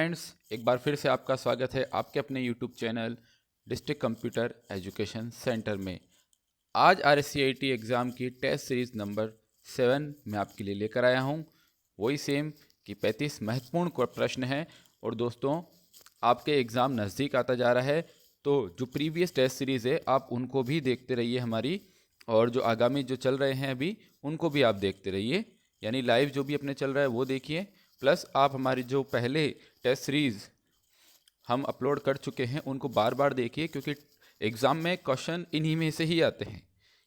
Friends, एक बार फिर से आपका स्वागत है आपके अपने YouTube channel district computer education centre में। आज RSCIT एग्ज़ाम की टेस्ट सीरीज़ नंबर 7 मैं आपके लिए लेकर आया हूं। वही सेम कि 35 महत्वपूर्ण प्रश्न हैं। और दोस्तों, आपके एग्ज़ाम नज़दीक आता जा रहा है, तो जो प्रीवियस टेस्ट सीरीज़ है आप उनको भी देखते रहिए हमारी, और जो आगामी जो चल रहे हैं अभी उनको भी आप देखते रहिए। यानी लाइव जो भी अपने चल रहा है वो देखिए, प्लस आप हमारी जो पहले टेस्ट सीरीज़ हम अपलोड कर चुके हैं उनको बार बार देखिए, क्योंकि एग्ज़ाम में क्वेश्चन इन्हीं में से ही आते हैं।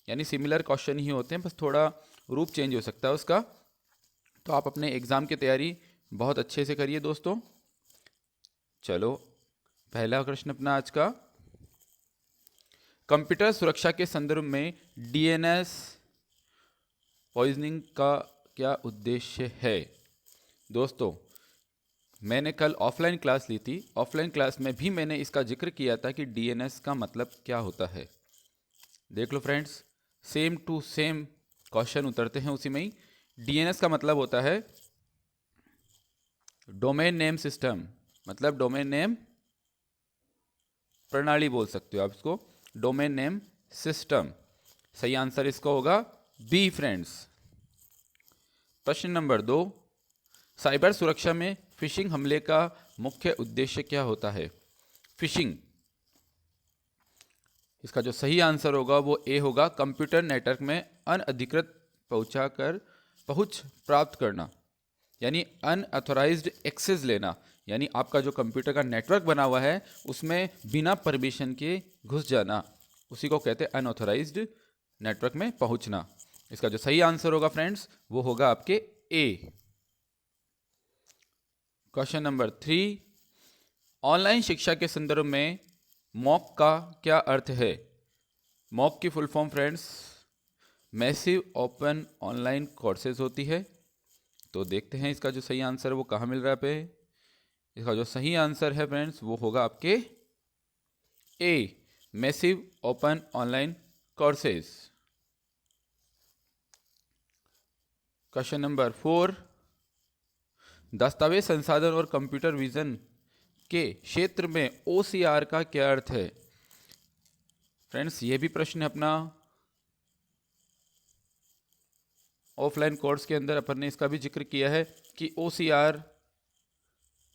यानी सिमिलर क्वेश्चन ही होते हैं, बस थोड़ा रूप चेंज हो सकता है उसका। तो आप अपने एग्ज़ाम की तैयारी बहुत अच्छे से करिए दोस्तों। चलो, पहला प्रश्न अपना आज का, कंप्यूटर सुरक्षा के संदर्भ में DNS पॉइजनिंग का क्या उद्देश्य है। दोस्तों, मैंने कल ऑफलाइन क्लास ली थी। ऑफलाइन क्लास में भी मैंने इसका जिक्र किया था कि DNS का मतलब क्या होता है। देख लो friends, same to same question उतरते हैं उसी में ही। DNS का मतलब होता है डोमेन नेम सिस्टम, मतलब डोमेन नेम प्रणाली बोल सकते हो आप इसको, डोमेन नेम सिस्टम। सही आंसर इसका होगा बी फ्रेंड्स। प्रश्न नंबर 2, साइबर सुरक्षा में फिशिंग हमले का मुख्य उद्देश्य क्या होता है। फिशिंग, इसका जो सही आंसर होगा वो ए होगा, कंप्यूटर नेटवर्क में अनअधिकृत पहुंच प्राप्त करना, यानी अनऑथोराइज्ड एक्सेस लेना। यानी आपका जो कंप्यूटर का नेटवर्क बना हुआ है उसमें बिना परमिशन के घुस जाना, उसी को कहते हैं अनऑथोराइज्ड नेटवर्क में पहुंचना। इसका जो सही आंसर होगा फ्रेंड्स वो होगा आपके ए। क्वेश्चन नंबर 3, ऑनलाइन शिक्षा के संदर्भ में मॉक का क्या अर्थ है। मॉक की full form friends massive open online courses होती है। तो देखते हैं इसका जो सही आंसर है वो कहाँ मिल रहा है पे। इसका जो सही आंसर है फ्रेंड्स वो होगा आपके A, massive open online courses. Question number 4, दस्तावेज संसाधन और कंप्यूटर विजन के क्षेत्र में OCR का क्या अर्थ है। फ्रेंड्स, ये भी प्रश्न है अपना ऑफलाइन कोर्स के अंदर, अपन ने इसका भी जिक्र किया है कि OCR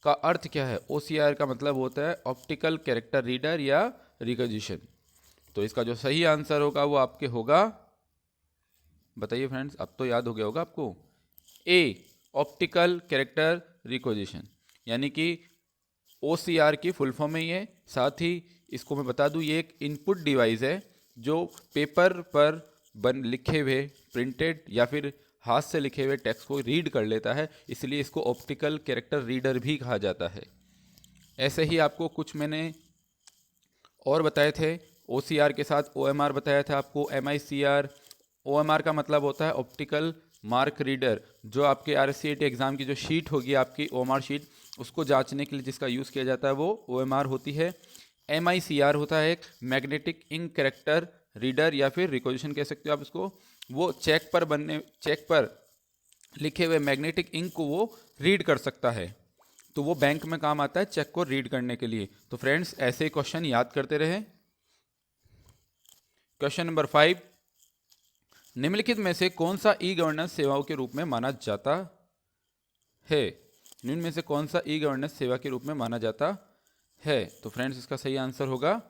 का अर्थ क्या है। OCR का मतलब होता है ऑप्टिकल कैरेक्टर रीडर या रिकॉग्निशन। तो इसका जो सही आंसर होगा वो आपके होगा, बताइए फ्रेंड्स, अब तो याद हो गया होगा आपको, ए, ऑप्टिकल कैरेक्टर रिकॉग्निशन। यानी कि OCR की फुल फॉर्म है ये। साथ ही इसको मैं बता दूं, ये एक इनपुट डिवाइस है जो पेपर पर लिखे हुए प्रिंटेड या फिर हाथ से लिखे हुए टेक्स्ट को रीड कर लेता है, इसलिए इसको ऑप्टिकल कैरेक्टर रीडर भी कहा जाता है। ऐसे ही आपको कुछ मैंने और बताए थे। OCR के साथ OMR बताया था आपको, MICR। OMR का मतलब होता है ऑप्टिकल मार्क रीडर। जो आपके RSCIT एग्ज़ाम की जो शीट होगी आपकी OMR शीट, उसको जांचने के लिए जिसका यूज़ किया जाता है वो OMR होती है। MICR होता है एक मैग्नेटिक इंक कैरेक्टर रीडर या फिर रिकॉग्निशन कह सकते हो आप इसको। वो चेक पर लिखे हुए मैग्नेटिक इंक को वो रीड कर सकता है, तो वो बैंक में काम आता है चेक को रीड करने के लिए। तो फ्रेंड्स, ऐसे क्वेश्चन याद करते रहे। क्वेश्चन नंबर 5, निम्नलिखित में से कौन सा ई गवर्नेंस सेवाओं के रूप में माना जाता है। निम्न में से कौन सा ई गवर्नेंस सेवा के रूप में माना जाता है। तो फ्रेंड्स, इसका सही आंसर होगा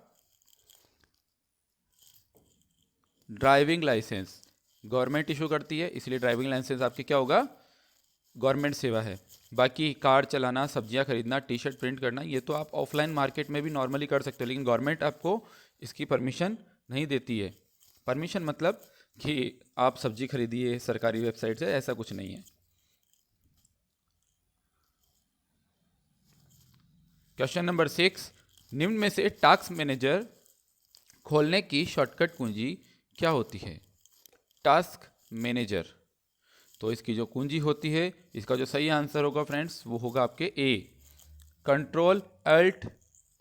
ड्राइविंग लाइसेंस। गवर्नमेंट इशू करती है, इसलिए ड्राइविंग लाइसेंस आपकी क्या होगा, गवर्नमेंट सेवा है। बाकी कार चलाना, सब्जियां खरीदना, T-शर्ट प्रिंट करना, ये तो आप ऑफलाइन मार्केट में भी नॉर्मली कर सकते हो, लेकिन गवर्नमेंट आपको इसकी परमिशन नहीं देती है। परमिशन मतलब कि आप सब्जी खरीदिए सरकारी वेबसाइट से, ऐसा कुछ नहीं है। क्वेश्चन नंबर 6, निम्न में से टास्क मैनेजर खोलने की शॉर्टकट कुंजी क्या होती है। टास्क मैनेजर, तो इसकी जो कुंजी होती है, इसका जो सही आंसर होगा फ्रेंड्स वो होगा आपके ए, कंट्रोल अल्ट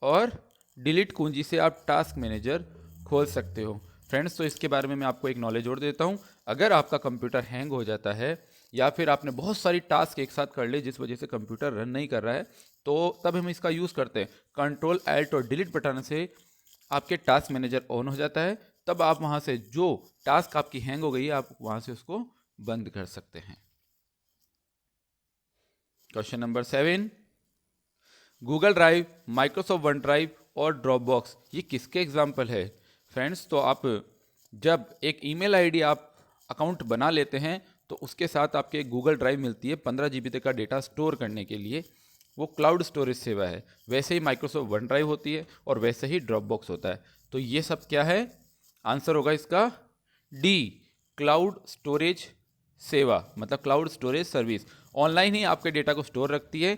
और डिलीट कुंजी से आप टास्क मैनेजर खोल सकते हो। फ्रेंड्स, तो इसके बारे में मैं आपको एक नॉलेज और देता हूँ। अगर आपका कंप्यूटर हैंग हो जाता है या फिर आपने बहुत सारी टास्क एक साथ कर ली जिस वजह से कंप्यूटर रन नहीं कर रहा है, तो तब हम इसका यूज़ करते हैं। कंट्रोल Alt और डिलीट बटन से आपके टास्क मैनेजर ऑन हो जाता है, तब आप वहाँ से जो टास्क आपकी हैंग हो गई है आप वहाँ से उसको बंद कर सकते हैं। Question number 7, Google drive, Microsoft one drive और ड्रॉपबॉक्स ये किसके एग्जाम्पल है फ्रेंड्स? तो आप जब एक ईमेल आईडी आप अकाउंट बना लेते हैं तो उसके साथ आपके गूगल ड्राइव मिलती है 15 GB तक का डेटा स्टोर करने के लिए, वो क्लाउड स्टोरेज सेवा है। वैसे ही माइक्रोसॉफ्ट वन ड्राइव होती है और वैसे ही ड्रॉपबॉक्स होता है। तो ये सब क्या है? आंसर होगा इसका डी, क्लाउड स्टोरेज सेवा, मतलब क्लाउड स्टोरेज सर्विस। ऑनलाइन ही आपके डेटा को स्टोर रखती है।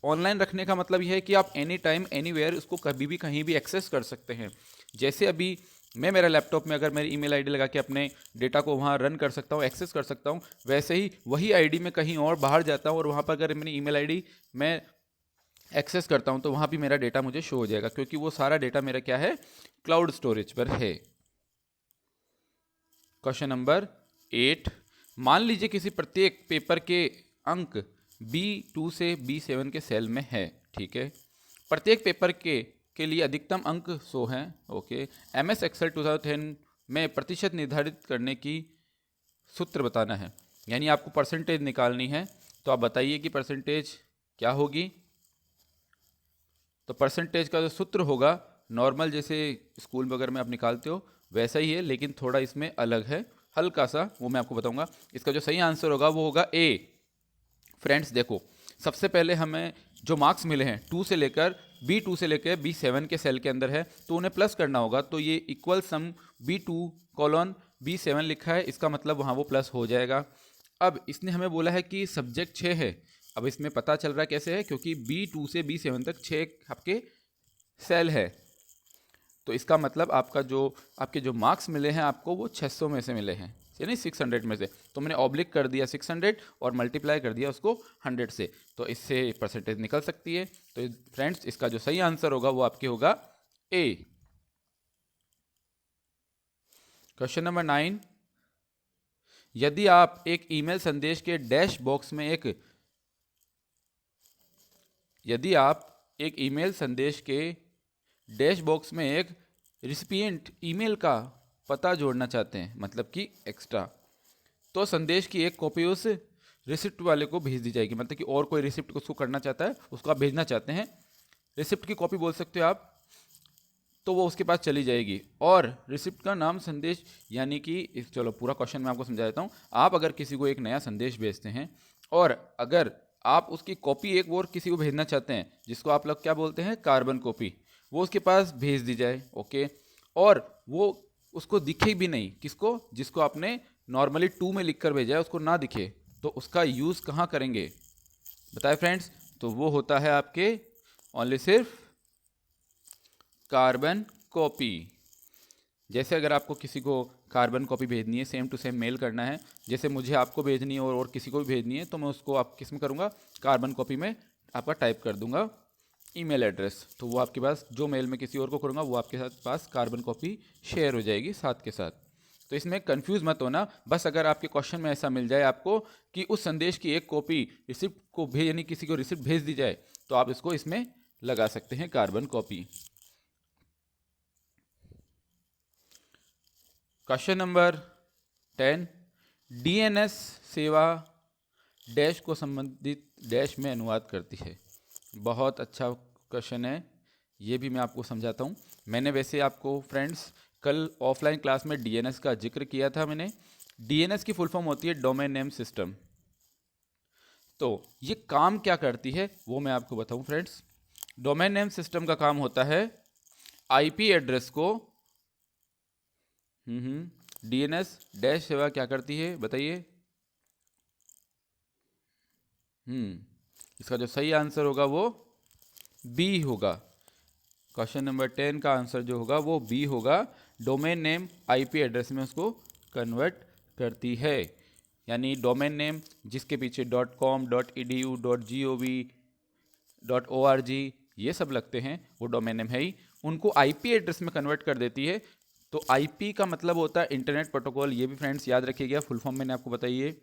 ऑनलाइन रखने का मतलब यह है कि आप एनी टाइम एनीवेयर उसको कभी भी कहीं भी एक्सेस कर सकते हैं। जैसे अभी मैं मेरा लैपटॉप में अगर मेरी ईमेल आईडी लगा के अपने डेटा को वहाँ रन कर सकता हूँ, एक्सेस कर सकता हूँ, वैसे ही वही आईडी में कहीं और बाहर जाता हूँ और वहाँ पर अगर मेरी ईमेल आईडी मैं एक्सेस करता हूँ तो वहाँ भी मेरा डेटा मुझे शो हो जाएगा, क्योंकि वो सारा डेटा मेरा क्या है? क्लाउड स्टोरेज पर है। क्वेश्चन नंबर 8, मान लीजिए किसी प्रत्येक पेपर के अंक B2 से B7 के सेल में है, ठीक है। प्रत्येक पेपर के लिए अधिकतम अंक 100 हैं, ओके। MS एक्सेल 2010 में प्रतिशत निर्धारित करने की सूत्र बताना है, यानी आपको परसेंटेज निकालनी है। तो आप बताइए कि परसेंटेज क्या होगी? तो परसेंटेज का जो सूत्र होगा नॉर्मल जैसे स्कूल वगैरह में आप निकालते हो वैसा ही है, लेकिन थोड़ा इसमें अलग है, हल्का सा, वो मैं आपको बताऊंगा। इसका जो सही आंसर होगा वो होगा ए। फ्रेंड्स देखो, सबसे पहले हमें जो मार्क्स मिले हैं 2 से लेकर B2 से लेकर B7 के सेल के अंदर है, तो उन्हें प्लस करना होगा। तो ये इक्वल सम B2:B7 लिखा है, इसका मतलब वहाँ वो प्लस हो जाएगा। अब इसने हमें बोला है कि सब्जेक्ट 6 है। अब इसमें पता चल रहा है कैसे है, क्योंकि B2 से B7 तक 6 आपके सेल है। तो इसका मतलब आपके जो मार्क्स मिले हैं आपको वो 600 में से मिले हैं, यानी 600 में से। तो मैंने ऑब्लिक कर दिया 600 और मल्टीप्लाई कर दिया उसको 100 से, तो इससे परसेंटेज निकल सकती है। तो फ्रेंड्स इसका जो सही आंसर होगा वो आपके होगा ए। क्वेश्चन नंबर 9, यदि आप एक ईमेल संदेश के डैश बॉक्स में यदि आप एक ईमेल संदेश के डैश बॉक्स में एक रिसिपिएंट ईमेल का पता जोड़ना चाहते हैं, मतलब कि एक्स्ट्रा, तो संदेश की एक कॉपी उस रिसिप्ट वाले को भेज दी जाएगी। मतलब कि और कोई रिसिप्ट उसको करना चाहता है, उसको आप भेजना चाहते हैं, रिसिप्ट की कॉपी बोल सकते हो आप, तो वो उसके पास चली जाएगी। और रिसिप्ट का नाम संदेश, यानी कि चलो पूरा क्वेश्चन मैं आपको समझा देता हूँ। आप अगर किसी को एक नया संदेश भेजते हैं और अगर आप उसकी कॉपी एक और किसी को भेजना चाहते हैं, जिसको आप लोग क्या बोलते हैं, कार्बन कॉपी, वो उसके पास भेज दी जाए, ओके। और वो उसको दिखे भी नहीं, किसको? जिसको आपने नॉर्मली 2 में लिख कर भेजा है उसको ना दिखे, तो उसका यूज़ कहाँ करेंगे बताए फ्रेंड्स? तो वो होता है आपके ओनली सिर्फ कार्बन कॉपी। जैसे अगर आपको किसी को कार्बन कॉपी भेजनी है, सेम टू सेम मेल करना है, जैसे मुझे आपको भेजनी है और किसी को भी भेजनी है, तो मैं उसको आप किस में करूँगा, कार्बन कॉपी में आपका टाइप कर दूंगा ईमेल एड्रेस, तो वो आपके पास जो मेल में किसी और को करूँगा वो आपके साथ पास कार्बन कॉपी शेयर हो जाएगी साथ के साथ। तो इसमें कंफ्यूज मत होना, बस अगर आपके क्वेश्चन में ऐसा मिल जाए आपको कि उस संदेश की एक कॉपी रिसिप्ट को भेज, यानी किसी को रिसिप्ट भेज दी जाए, तो आप इसको इसमें लगा सकते हैं carbon copy. Question number 10, DNS सेवा डैश को संबंधित डैश में अनुवाद करती है। बहुत अच्छा क्वेश्चन है, ये भी मैं आपको समझाता हूँ। मैंने वैसे आपको फ्रेंड्स कल ऑफलाइन क्लास में DNS का जिक्र किया था मैंने। DNS की फुल फॉर्म होती है डोमेन नेम सिस्टम। तो ये काम क्या करती है वो मैं आपको बताऊँ फ्रेंड्स। डोमेन नेम सिस्टम का काम होता है IP एड्रेस को DNS डैश सेवा क्या करती है बताइए? इसका जो सही आंसर होगा वो बी होगा। क्वेश्चन नंबर 10 का आंसर जो होगा वो बी होगा। डोमेन नेम IP एड्रेस में उसको कन्वर्ट करती है, यानी डोमेन नेम जिसके पीछे .com, .edu, .gov, .org ये सब लगते हैं वो डोमेन नेम है ही, उनको IP एड्रेस में कन्वर्ट कर देती है। तो IP का मतलब होता है इंटरनेट प्रोटोकॉल। ये भी फ्रेंड्स याद रखिएगा, फुल फॉर्म मैंने आपको बताई है।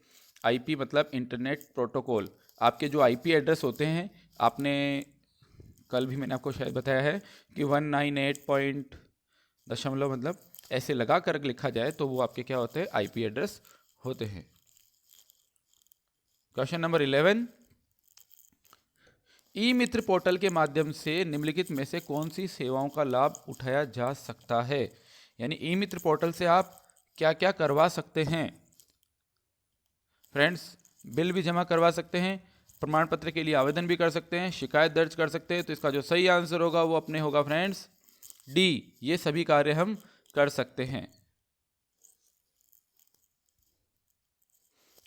IP मतलब इंटरनेट प्रोटोकॉल। आपके जो IP एड्रेस होते हैं, आपने कल भी मैंने आपको शायद बताया है कि 198 पॉइंट दशमलव मतलब ऐसे लगा कर लिखा जाए तो वो आपके क्या होते हैं, आईपी एड्रेस होते हैं। क्वेश्चन नंबर 11, ई मित्र पोर्टल के माध्यम से निम्नलिखित में से कौन सी सेवाओं का लाभ उठाया जा सकता है। यानी ई मित्र पोर्टल से आप क्या क्या करवा सकते हैं फ्रेंड्स। बिल भी जमा करवा सकते हैं, प्रमाण पत्र के लिए आवेदन भी कर सकते हैं, शिकायत दर्ज कर सकते हैं। तो इसका जो सही आंसर होगा वो अपने होगा फ्रेंड्स डी, ये सभी कार्य हम कर सकते हैं।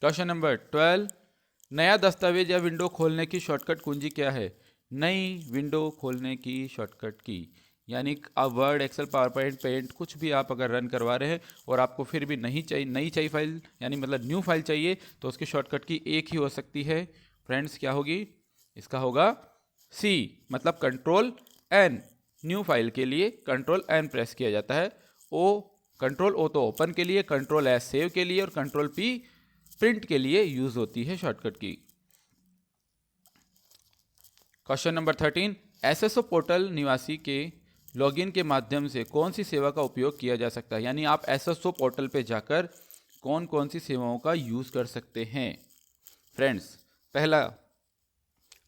क्वेश्चन नंबर 12, नया दस्तावेज या विंडो खोलने की शॉर्टकट कुंजी क्या है। नई विंडो खोलने की शॉर्टकट की, यानी आप Word, Excel, PowerPoint, Paint कुछ भी आप अगर रन करवा रहे हैं और आपको फिर भी नई चाहिए फाइल, यानी मतलब न्यू फाइल चाहिए, तो उसकी शॉर्टकट की एक ही हो सकती है फ्रेंड्स, क्या होगी, इसका होगा सी, मतलब कंट्रोल एन। न्यू फाइल के लिए कंट्रोल एन प्रेस किया जाता है। कंट्रोल ओ तो ओपन के लिए, कंट्रोल एस सेव के लिए और कंट्रोल पी प्रिंट के लिए यूज होती है शॉर्टकट की। क्वेश्चन नंबर 13, एसएसओ पोर्टल निवासी के लॉगिन के माध्यम से कौन सी सेवा का उपयोग किया जा सकता है। यानी आप एसएसओ पोर्टल पे जाकर कौन कौन सी सेवाओं का यूज कर सकते हैं फ्रेंड्स। पहला,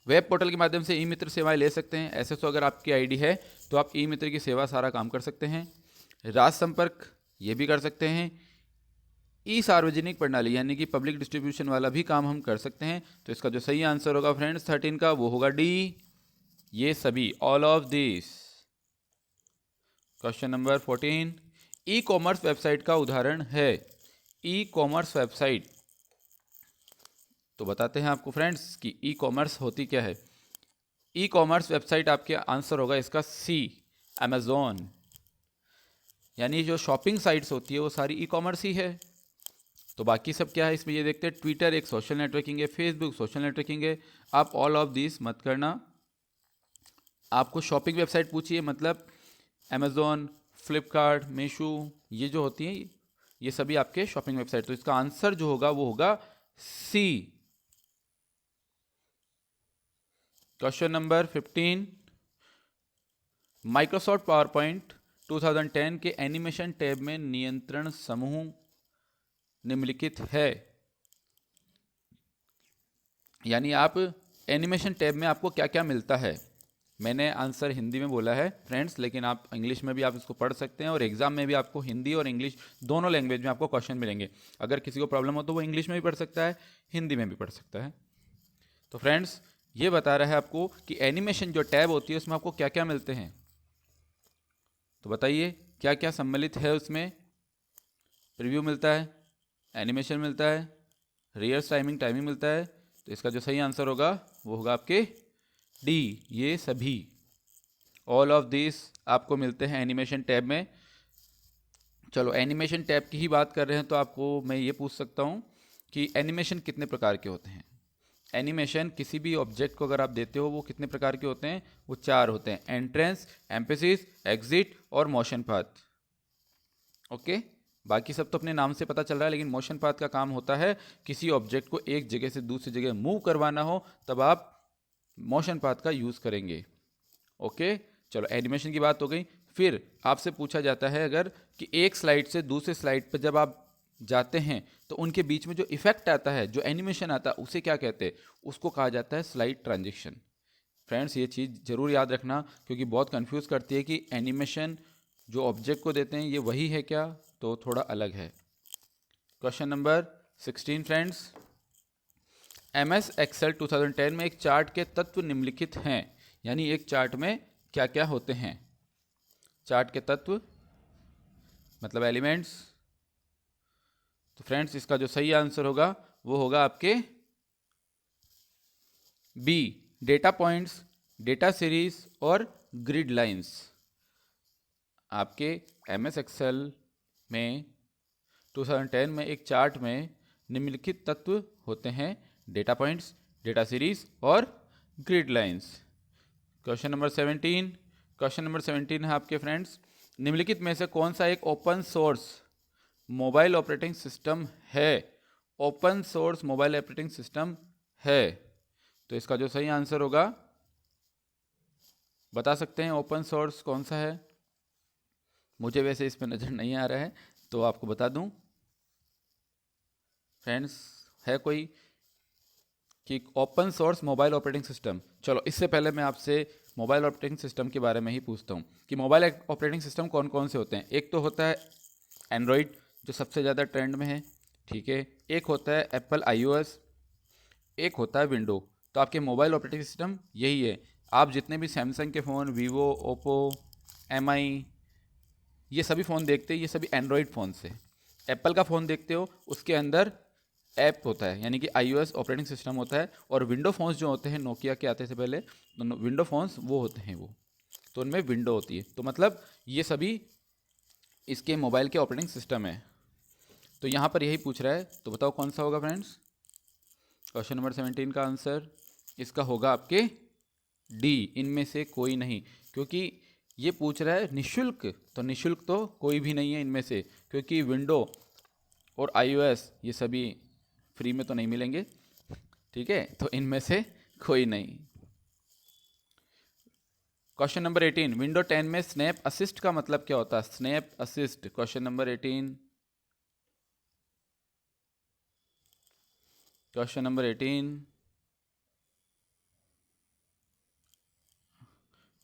वेब पोर्टल के माध्यम से ई मित्र सेवाएं ले सकते हैं। एसएसओ अगर आपकी आईडी है तो आप ई मित्र की सेवा सारा काम कर सकते हैं। राज संपर्क ये भी कर सकते हैं। ई सार्वजनिक प्रणाली यानी कि पब्लिक डिस्ट्रीब्यूशन वाला भी काम हम कर सकते हैं। तो इसका जो सही आंसर होगा फ्रेंड्स 13 का वो होगा डी, ये सभी, all of this. Question number 14, e commerce website का उदाहरण है। ई कॉमर्स वेबसाइट, तो बताते हैं आपको फ्रेंड्स कि ई कॉमर्स होती क्या है। ई कॉमर्स वेबसाइट आपके आंसर होगा इसका सी, अमेजोन। यानी जो शॉपिंग साइट्स होती है वो सारी ई कॉमर्स ही है। तो बाकी सब क्या है इसमें ये देखते हैं। ट्विटर एक सोशल नेटवर्किंग है, फेसबुक सोशल नेटवर्किंग है। आप ऑल ऑफ दिस मत करना, आपको शॉपिंग वेबसाइट पूछिए, मतलब अमेजोन, फ्लिपकार्ट, मीशो, ये जो होती हैं ये सभी आपके शॉपिंग वेबसाइट। तो इसका आंसर जो होगा वो होगा C. Question number 15, Microsoft PowerPoint 2010 के एनिमेशन टैब में नियंत्रण समूह निम्नलिखित है। यानी आप एनिमेशन टैब में आपको क्या क्या मिलता है। मैंने आंसर हिंदी में बोला है फ्रेंड्स, लेकिन आप इंग्लिश में भी आप इसको पढ़ सकते हैं और एग्जाम में भी आपको हिंदी और इंग्लिश दोनों लैंग्वेज में आपको क्वेश्चन मिलेंगे। अगर किसी को प्रॉब्लम हो तो वो इंग्लिश में भी पढ़ सकता है, हिंदी में भी पढ़ सकता है। तो फ्रेंड्स ये बता रहा है आपको कि एनिमेशन जो टैब होती है उसमें आपको क्या क्या मिलते हैं। तो बताइए क्या क्या सम्मिलित है उसमें। प्रीव्यू मिलता है, एनिमेशन मिलता है, रियल टाइमिंग मिलता है। तो इसका जो सही आंसर होगा वो होगा आपके डी, ये सभी, ऑल ऑफ दिस आपको मिलते हैं एनिमेशन टैब में। चलो एनिमेशन टैब की ही बात कर रहे हैं तो आपको मैं ये पूछ सकता हूँ कि एनिमेशन कितने प्रकार के होते हैं। एनिमेशन किसी भी ऑब्जेक्ट को अगर आप देते हो वो कितने प्रकार के होते हैं, वो 4 होते हैं, एंट्रेंस, एम्फेसिस, एग्जिट और मोशन पाथ। ओके, बाकी सब तो अपने नाम से पता चल रहा है, लेकिन मोशन पाथ का काम होता है किसी ऑब्जेक्ट को एक जगह से दूसरी जगह मूव करवाना हो तब आप मोशन पाथ का यूज़ करेंगे। ओके, चलो एनिमेशन की बात हो गई। फिर आपसे पूछा जाता है अगर कि एक स्लाइड से दूसरे स्लाइड पर जब आप जाते हैं तो उनके बीच में जो इफेक्ट आता है, जो एनिमेशन आता है, उसे क्या कहते हैं, उसको कहा जाता है स्लाइड ट्रांजिशन। फ्रेंड्स ये चीज़ ज़रूर याद रखना क्योंकि बहुत कंफ्यूज करती है कि एनिमेशन जो ऑब्जेक्ट को देते हैं ये वही है क्या, तो थोड़ा अलग है। Question number 16 friends, MS Excel 2010 में एक चार्ट के तत्व निम्नलिखित हैं। यानी एक चार्ट में क्या क्या होते हैं। चार्ट के तत्व मतलब एलिमेंट्स। तो फ्रेंड्स इसका जो सही आंसर होगा वो होगा आपके B, data points, data series और ग्रिड लाइंस। आपके MS एक्सेल में 2010 में एक चार्ट में निम्नलिखित तत्व होते हैं, डेटा पॉइंट्स, डेटा सीरीज और ग्रिड लाइंस। क्वेश्चन नंबर 17 है आपके फ्रेंड्स, निम्नलिखित में से कौन सा एक open source mobile operating system है। Open source mobile operating system है। तो इसका जो सही आंसर होगा बता सकते हैं ओपन सोर्स कौन सा है? मुझे वैसे इसमें नज़र नहीं आ रहा है, तो आपको बता दूं फ्रेंड्स, है कोई कि open source mobile operating system. चलो इससे पहले मैं आपसे मोबाइल ऑपरेटिंग सिस्टम के बारे में ही पूछता हूँ कि मोबाइल ऑपरेटिंग सिस्टम कौन कौन से होते हैं। एक तो होता है एंड्रॉयड, जो सबसे ज़्यादा ट्रेंड में है, ठीक है। एक होता है एप्पल iOS, एक होता है विंडो। तो आपके मोबाइल ऑपरेटिंग सिस्टम यही है। आप जितने भी सैमसंग के फ़ोन, वीवो, ओप्पो, MI, ये सभी फ़ोन देखते हैं, ये सभी एंड्रॉयड फ़ोन से। एप्पल का फ़ोन देखते हो, उसके अंदर ऐप होता है, यानी कि iOS ऑपरेटिंग सिस्टम होता है। और विंडो फ़ोन्स जो होते हैं, नोकिया के आते से पहले विंडो फ़ोन्स वो होते हैं वो, तो उनमें विंडो होती है। तो मतलब ये सभी इसके मोबाइल के ऑपरेटिंग सिस्टम है। तो यहाँ पर यही पूछ रहा है, तो बताओ कौन सा होगा फ्रेंड्स? क्वेश्चन नंबर 17 का आंसर इसका होगा आपके डी, इनमें से कोई नहीं। क्योंकि ये पूछ रहा है निशुल्क, तो निशुल्क तो कोई भी नहीं है इनमें से, क्योंकि विंडो और iOS ये सभी फ्री में तो नहीं मिलेंगे, ठीक है। तो इनमें से कोई नहीं। क्वेश्चन नंबर 18, विंडो 10 में स्नैप असिस्ट का मतलब क्या होता है? Snap assist, question number 18, question number 18,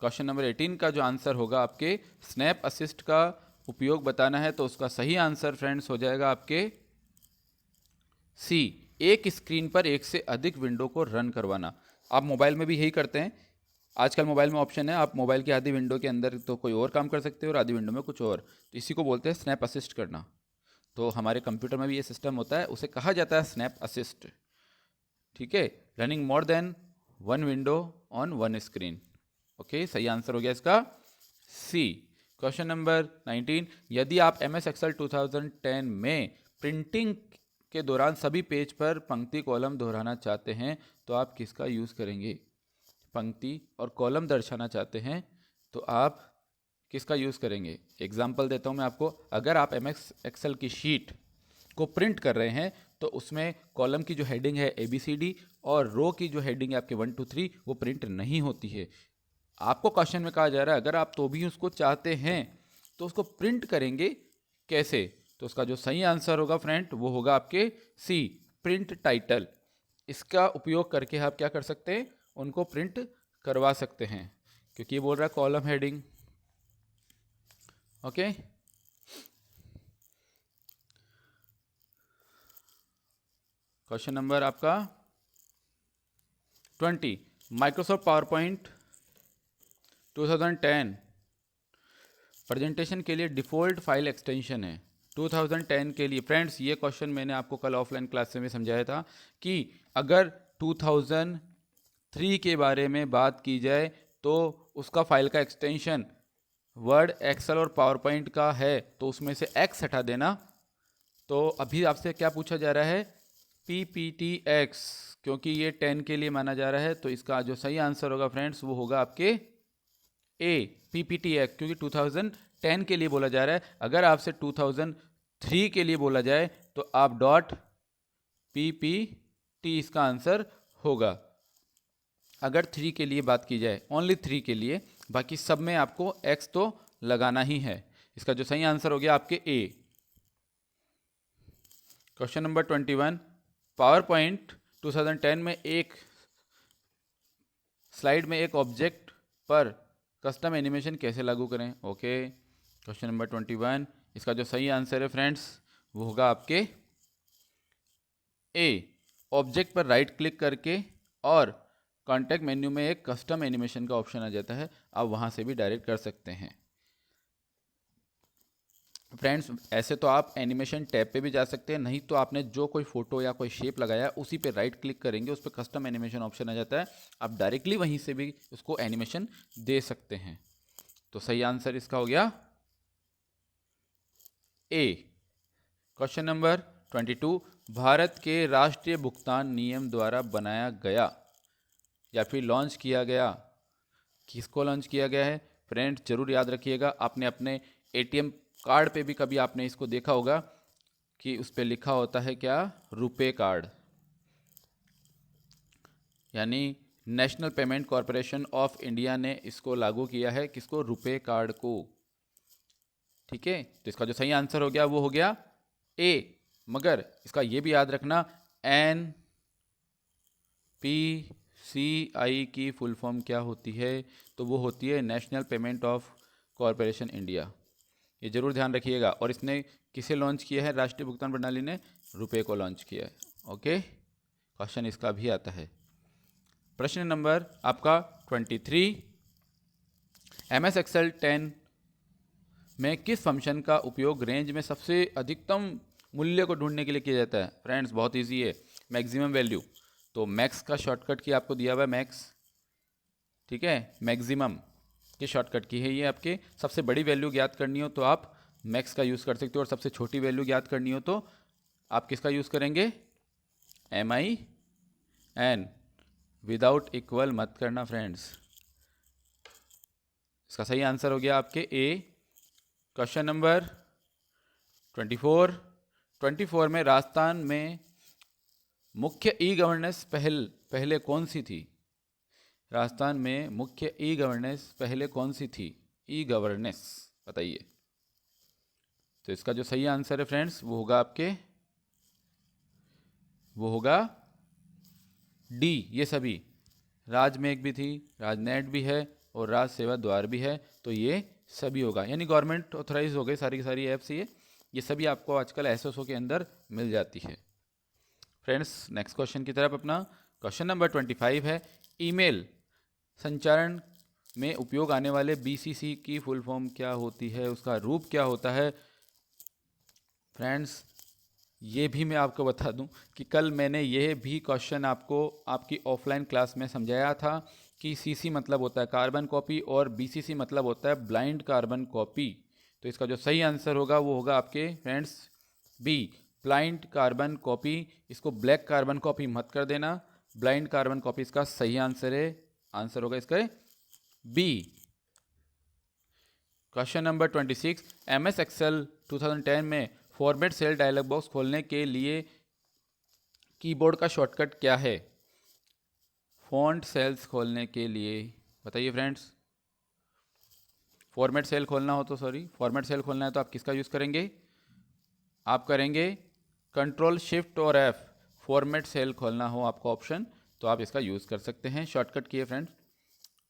question number 18 का जो आंसर होगा आपके स्नैप असिस्ट का उपयोग बताना है, तो उसका सही आंसर फ्रेंड्स हो जाएगा आपके सी, एक स्क्रीन पर एक से अधिक विंडो को रन करवाना। आप मोबाइल में भी यही करते हैं। आजकल मोबाइल में ऑप्शन है, आप मोबाइल की आधी विंडो के अंदर तो कोई और काम कर सकते हो और आधी विंडो में कुछ और, तो इसी को बोलते हैं स्नैप असिस्ट करना। तो हमारे कंप्यूटर में भी ये सिस्टम होता है, उसे कहा जाता है स्नैप असिस्ट, ठीक है। Running more than one window on one screen. Okay, सही आंसर हो गया इसका सी। क्वेश्चन नंबर 19, यदि आप MS Excel 2010 में प्रिंटिंग के दौरान सभी पेज पर पंक्ति कॉलम दोहराना चाहते हैं तो आप किसका यूज़ करेंगे? पंक्ति और कॉलम दर्शाना चाहते हैं तो आप किसका यूज़ करेंगे? एग्जाम्पल देता हूँ मैं आपको। अगर आप MS Excel की शीट को प्रिंट कर रहे हैं तो उसमें कॉलम की जो हेडिंग है ABCD और रो की जो हेडिंग है आपके 1 2 3 वो प्रिंट नहीं होती है। आपको क्वेश्चन में कहा जा रहा है अगर आप तो भी उसको चाहते हैं तो उसको प्रिंट करेंगे कैसे? तो उसका जो सही आंसर होगा फ्रेंड वो होगा आपके सी, प्रिंट टाइटल। इसका उपयोग करके आप क्या कर सकते हैं? उनको प्रिंट करवा सकते हैं, क्योंकि ये बोल रहा है column heading. Okay, question number आपका 20, माइक्रोसॉफ्ट पावर पॉइंट 2010 प्रेजेंटेशन के लिए डिफ़ॉल्ट फाइल एक्सटेंशन है 2010 के लिए। फ्रेंड्स ये क्वेश्चन मैंने आपको कल ऑफलाइन क्लास में समझाया था कि अगर 2003 के बारे में बात की जाए तो उसका फाइल का एक्सटेंशन वर्ड, एक्सेल और पावर पॉइंट का है तो उसमें से एक्स हटा देना। तो अभी आपसे क्या पूछा जा रहा है? PPTX, क्योंकि ये 10 के लिए माना जा रहा है तो इसका जो सही आंसर होगा फ्रेंड्स वो होगा आपके ए, PPTX, क्योंकि 2010 के लिए बोला जा रहा है। अगर आपसे 2003 के लिए बोला जाए तो आप डॉट PPT इसका आंसर होगा। अगर 3 के लिए बात की जाए, ओनली 3 के लिए, बाकी सब में आपको X तो लगाना ही है। इसका जो सही आंसर हो गया आपके ए। क्वेश्चन नंबर 21, पावर पॉइंट 2010 में एक स्लाइड में एक ऑब्जेक्ट पर कस्टम एनिमेशन कैसे लागू करें? ओके, क्वेश्चन नंबर 21, इसका जो सही आंसर है फ्रेंड्स वो होगा आपके ए, ऑब्जेक्ट पर राइट क्लिक करके और कॉन्टेक्स्ट मेन्यू में एक कस्टम एनिमेशन का ऑप्शन आ जाता है, आप वहाँ से भी डायरेक्ट कर सकते हैं। फ्रेंड्स ऐसे तो आप एनिमेशन टैब पे भी जा सकते हैं, नहीं तो आपने जो कोई फोटो या कोई शेप लगाया है उसी पे राइट क्लिक करेंगे, उस पर कस्टम एनिमेशन ऑप्शन आ जाता है, आप डायरेक्टली वहीं से भी उसको एनिमेशन दे सकते हैं। तो सही आंसर इसका हो गया ए। क्वेश्चन नंबर 22, भारत के राष्ट्रीय भुगतान नियम द्वारा बनाया गया या फिर लॉन्च किया गया, किसको लॉन्च किया गया है? फ्रेंड्स जरूर याद रखिएगा, आपने अपने ATM कार्ड पे भी कभी आपने इसको देखा होगा कि उस पर लिखा होता है क्या? रुपे कार्ड, यानी national payment corporation of India ने इसको लागू किया है, किसको? रुपे कार्ड को। ठीक है, तो इसका जो सही आंसर हो गया वो हो गया ए। मगर इसका ये भी याद रखना, NPCI की फुल फॉर्म क्या होती है? तो वो होती है national payment of corporation India. ये जरूर ध्यान रखिएगा। और इसने किसे लॉन्च किया है? राष्ट्रीय भुगतान प्रणाली ने रुपए को लॉन्च किया है। ओके, क्वेश्चन इसका भी आता है। प्रश्न नंबर आपका 23, MS Excel 10 में किस फंक्शन का उपयोग रेंज में सबसे अधिकतम मूल्य को ढूंढने के लिए किया जाता है? फ्रेंड्स बहुत इजी है, मैक्सिमम वैल्यू। तो मैक्स का शॉर्टकट की आपको दिया हुआ है मैक्स, ठीक है, मैक्सिमम की शॉर्टकट की है ये। आपके सबसे बड़ी वैल्यू ज्ञात करनी हो तो आप मैक्स का यूज़ कर सकते हो, और सबसे छोटी वैल्यू ज्ञात करनी हो तो आप किसका यूज़ करेंगे? MIN। विदाउट इक्वल मत करना फ्रेंड्स। इसका सही आंसर हो गया आपके ए। क्वेश्चन नंबर 24 में राजस्थान में मुख्य ई गवर्नेंस पहले कौन सी थी? राजस्थान में मुख्य ई गवर्नेंस पहले कौन सी थी? ई गवर्नेंस बताइए। तो इसका जो सही आंसर है फ्रेंड्स वो होगा डी। ये सभी, राजमेघ भी थी, राजनेट भी है और राज सेवा द्वार भी है, तो ये सभी होगा। यानी गवर्नमेंट ऑथराइज हो गए सारी की सारी ऐप्स। ये सभी आपको आजकल SSO के अंदर मिल जाती है। फ्रेंड्स नेक्स्ट क्वेश्चन की तरफ अपना। क्वेश्चन नंबर 25 है, ईमेल संचारण में उपयोग आने वाले BCC की फुल फॉर्म क्या होती है? उसका रूप क्या होता है? फ्रेंड्स ये भी मैं आपको बता दूं कि कल मैंने ये भी क्वेश्चन आपको आपकी ऑफलाइन क्लास में समझाया था कि CC मतलब होता है कार्बन कॉपी और BCC मतलब होता है ब्लाइंड कार्बन कॉपी। तो इसका जो सही आंसर होगा वो होगा आपके friends B, blind carbon copy. इसको ब्लैक कार्बन कॉपी मत कर देना, ब्लाइंड कार्बन कॉपी इसका सही आंसर है। आंसर होगा इसका B. Question number 26, MS Excel 2010 में फॉर्मेट सेल डायलॉग बॉक्स खोलने के लिए कीबोर्ड का शॉर्टकट क्या है? फॉन्ट सेल्स खोलने के लिए बताइए फ्रेंड्स। फॉर्मेट सेल खोलना है तो आप किसका यूज़ करेंगे? आप करेंगे कंट्रोल शिफ्ट और F। फॉर्मेट सेल खोलना हो आपको ऑप्शन तो आप इसका यूज़ कर सकते हैं, शॉर्टकट की है friends.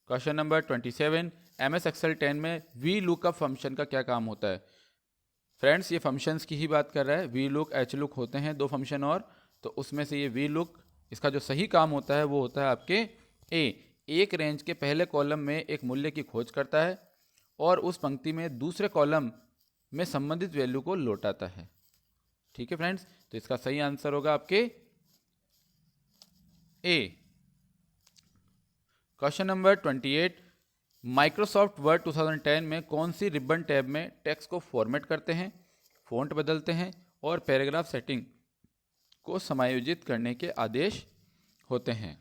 Question number 27, MS Excel 10 में वी लुकअप फंक्शन का क्या काम होता है? फ्रेंड्स ये फंक्शंस की ही बात कर रहा है। वी लुक, एच लुक होते हैं दो फंक्शन, और तो उसमें से ये वी लुक, इसका जो सही काम होता है वो होता है आपके ए, एक रेंज के पहले कॉलम में एक मूल्य की खोज करता है और उस पंक्ति में दूसरे कॉलम में संबंधित वैल्यू को लौटाता है। ठीक है फ्रेंड्स, तो इसका सही आंसर होगा आपके ए। क्वेश्चन नंबर 28, माइक्रोसॉफ्ट वर्ड 2010 में कौन सी रिबन टैब में टेक्स्ट को फॉर्मेट करते हैं, फ़ॉन्ट बदलते हैं और पैराग्राफ सेटिंग को समायोजित करने के आदेश होते हैं?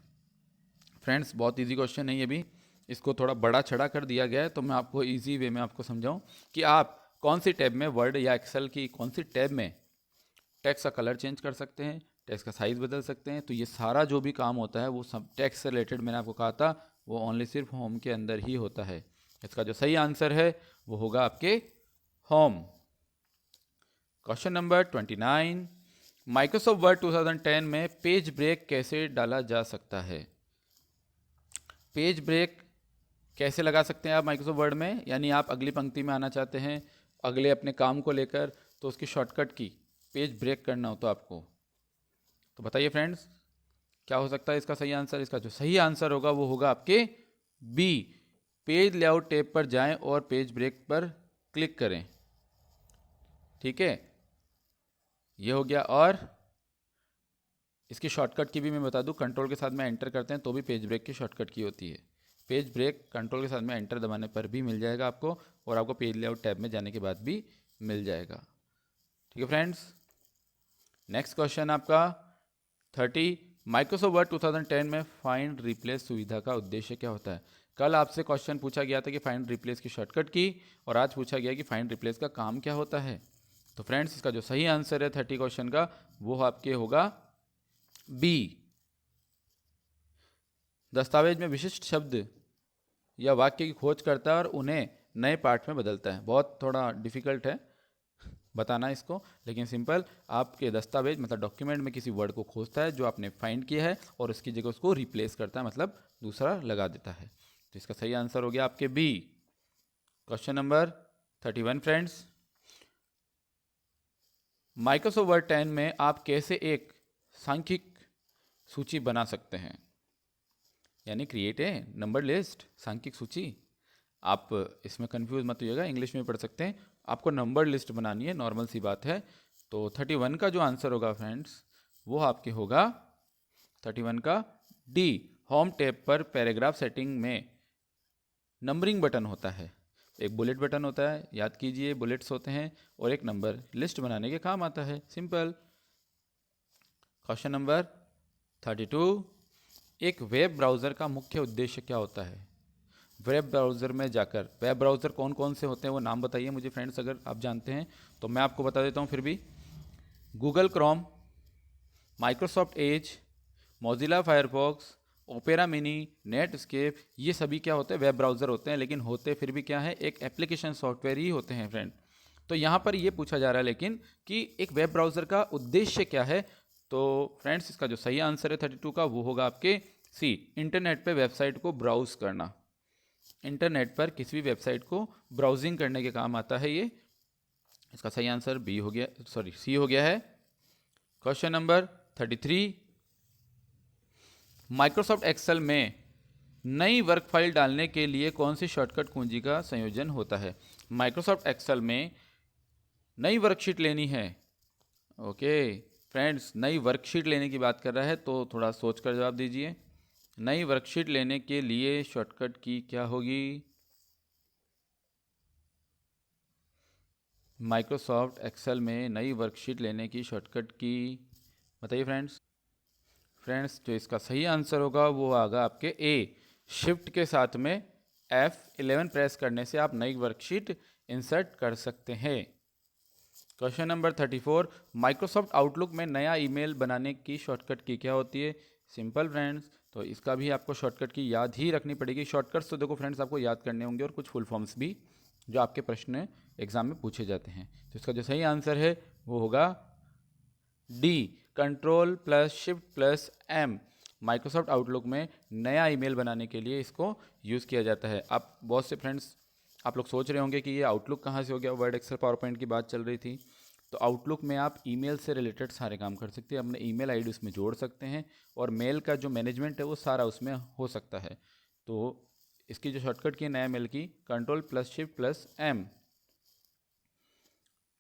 फ्रेंड्स बहुत इजी क्वेश्चन है ये भी, इसको थोड़ा बड़ा चढ़ा कर दिया गया है तो मैं आपको इजी वे में आपको समझाऊं कि आप कौन सी टैब में, वर्ड या एक्सेल की कौन सी टैब में टेक्स्ट का कलर चेंज कर सकते हैं, टेक्स्ट का साइज़ बदल सकते हैं। तो ये सारा जो भी काम होता है वो सब टेक्स्ट से रिलेटेड, मैंने आपको कहा था वो ओनली सिर्फ होम के अंदर ही होता है। इसका जो सही आंसर है वो होगा आपके home. Question number 29, Microsoft word 2010 में पेज ब्रेक कैसे डाला जा सकता है? पेज ब्रेक कैसे लगा सकते हैं आप माइक्रोसॉफ्ट वर्ड में? यानी आप अगली पंक्ति में आना चाहते हैं अगले अपने काम को लेकर, तो उसकी शॉर्टकट की पेज ब्रेक करना हो तो आपको, तो बताइए फ्रेंड्स क्या हो सकता है इसका सही आंसर? इसका जो सही आंसर होगा वो होगा आपके बी, पेज लेआउट टैब पर जाएं और पेज ब्रेक पर क्लिक करें। ठीक है, ये हो गया। और इसकी शॉर्टकट की भी मैं बता दूं, कंट्रोल के साथ में एंटर करते हैं तो भी पेज ब्रेक की शॉर्टकट की होती है। पेज ब्रेक कंट्रोल के साथ में एंटर दबाने पर भी मिल जाएगा आपको, और आपको पेज लेआउट टैब में जाने के बाद भी मिल जाएगा। ठीक है फ्रेंड्स, नेक्स्ट क्वेश्चन आपका 30, माइक्रोसॉफ्ट वर्ड 2010 में फाइंड रिप्लेस सुविधा का उद्देश्य क्या होता है? कल आपसे क्वेश्चन पूछा गया था कि फाइंड रिप्लेस की शॉर्टकट की, और आज पूछा गया कि फाइंड रिप्लेस का काम क्या होता है। तो फ्रेंड्स इसका जो सही आंसर है 30 क्वेश्चन का वो आपके होगा बी, दस्तावेज में विशिष्ट शब्द या वाक्य की खोज करता है और उन्हें नए पाठ में बदलता है। बहुत थोड़ा डिफिकल्ट है बताना इसको, लेकिन सिंपल, आपके दस्तावेज मतलब डॉक्यूमेंट में किसी वर्ड को खोजता है जो आपने फाइंड किया है और उसकी जगह उसको रिप्लेस करता है, मतलब दूसरा लगा देता है। तो इसका सही आंसर हो गया आपके B. Question number 31 friends, Microsoft Word 10 में आप कैसे एक सांख्यिक सूची बना सकते हैं, यानी क्रिएट ए नंबर लिस्ट, सांख्यिक सूची। आप इसमें कंफ्यूज मत होइएगा, इंग्लिश में पढ़ सकते हैं। आपको नंबर लिस्ट बनानी है, नॉर्मल सी बात है। तो 31 का जो आंसर होगा फ्रेंड्स, वो आपके होगा 31 का डी। होम टैब पर पैराग्राफ सेटिंग में नंबरिंग बटन होता है, एक बुलेट बटन होता है, याद कीजिए बुलेट्स होते हैं, और एक नंबर लिस्ट बनाने के काम आता है, सिंपल। क्वेश्चन नंबर 32, एक वेब ब्राउज़र का मुख्य उद्देश्य क्या होता है? वेब ब्राउज़र में जाकर, वेब ब्राउज़र कौन कौन से होते हैं वो नाम बताइए मुझे फ्रेंड्स, अगर आप जानते हैं तो मैं आपको बता देता हूँ फिर भी। Google Chrome, Microsoft Edge, Mozilla Firefox, opera mini, Netscape, ये सभी क्या होते हैं? वेब ब्राउज़र होते हैं, लेकिन होते फिर भी क्या है? एक एप्लीकेशन सॉफ्टवेयर ही होते हैं फ्रेंड। तो यहाँ पर ये पूछा जा रहा है लेकिन कि एक वेब ब्राउज़र का उद्देश्य क्या है? तो फ्रेंड्स इसका जो सही आंसर है 32 का, वो होगा आपके सी, इंटरनेट पे वेबसाइट को ब्राउज़ करना। इंटरनेट पर किसी भी वेबसाइट को ब्राउजिंग करने के काम आता है ये। इसका सही आंसर बी हो गया, सॉरी सी हो गया है। क्वेश्चन नंबर 33, माइक्रोसॉफ्ट एक्सेल में नई वर्क फाइल डालने के लिए कौन सी शॉर्टकट कुंजी का संयोजन होता है? माइक्रोसॉफ्ट एक्सेल में नई वर्कशीट लेनी है, ओके फ्रेंड्स, नई वर्कशीट लेने की बात कर रहा है, तो थोड़ा सोच कर जवाब दीजिए। नई वर्कशीट लेने के लिए शॉर्टकट की क्या होगी? माइक्रोसॉफ्ट एक्सेल में नई वर्कशीट लेने की शॉर्टकट की बताइए फ्रेंड्स। फ्रेंड्स जो इसका सही आंसर होगा वो आगा आपके ए, शिफ्ट के साथ में F11 प्रेस करने से आप नई वर्कशीट इंसर्ट कर सकते हैं। क्वेश्चन नंबर 34, माइक्रोसॉफ्ट आउटलुक में नया ईमेल बनाने की शॉर्टकट की क्या होती है? सिंपल फ्रेंड्स, तो इसका भी आपको शॉर्टकट की याद ही रखनी पड़ेगी। शॉर्टकट्स तो देखो फ्रेंड्स आपको याद करने होंगे, और कुछ फुल फॉर्म्स भी जो आपके प्रश्न एग्जाम में पूछे जाते हैं। तो इसका जो सही आंसर है वो होगा D, control plus shift plus M. Microsoft Outlook में नया ईमेल बनाने के लिए इसको यूज़ किया जाता है। आप बहुत से फ्रेंड्स आप लोग सोच रहे होंगे कि ये आउटलुक कहाँ से हो गया, वर्ड एक्सेल पावर पॉइंट की बात चल रही थी। तो आउटलुक में आप ईमेल से रिलेटेड सारे काम कर सकते हैं, अपने ईमेल आईडी उसमें जोड़ सकते हैं, और मेल का जो मैनेजमेंट है वो सारा उसमें हो सकता है। तो इसकी जो शॉर्टकट की है नया मेल की, control plus shift plus M.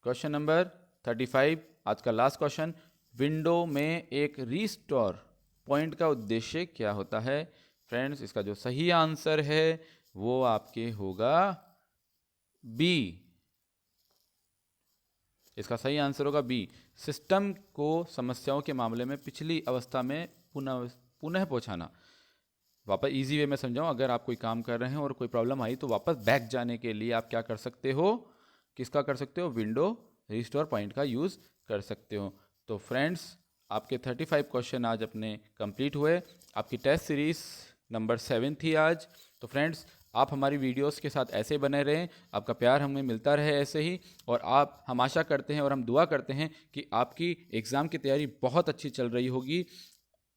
Question number 35, आज का लास्ट क्वेश्चन, विंडो में एक रीस्टोर पॉइंट का उद्देश्य क्या होता है? फ्रेंड्स इसका जो सही आंसर है वो आपके होगा बी। इसका सही आंसर होगा बी, सिस्टम को समस्याओं के मामले में पिछली अवस्था में पुनः पहुंचाना। वापस इजी वे में समझाऊं, अगर आप कोई काम कर रहे हैं और कोई प्रॉब्लम आई तो वापस बैक जाने के लिए आप क्या कर सकते हो? किसका कर सकते हो? विंडो रिस्टोर पॉइंट का यूज़ कर सकते हो। तो फ्रेंड्स आपके 35 क्वेश्चन आज अपने कंप्लीट हुए। आपकी टेस्ट सीरीज नंबर 7 थी आज। तो फ्रेंड्स आप हमारी वीडियोस के साथ ऐसे बने रहें, आपका प्यार हमें मिलता रहे ऐसे ही, और हम आशा करते हैं और हम दुआ करते हैं कि आपकी एग्ज़ाम की तैयारी बहुत अच्छी चल रही होगी,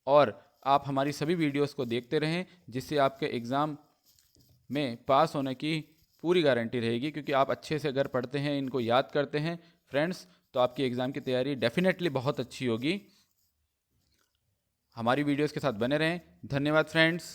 और आप हमारी सभी वीडियोस को देखते रहें, जिससे आपके एग्ज़ाम में पास होने की पूरी गारंटी रहेगी। क्योंकि आप अच्छे से अगर पढ़ते हैं, इनको याद करते हैं फ्रेंड्स, तो आपकी एग्ज़ाम की तैयारी डेफिनेटली बहुत अच्छी होगी। हमारी वीडियोस के साथ बने रहें। धन्यवाद फ्रेंड्स।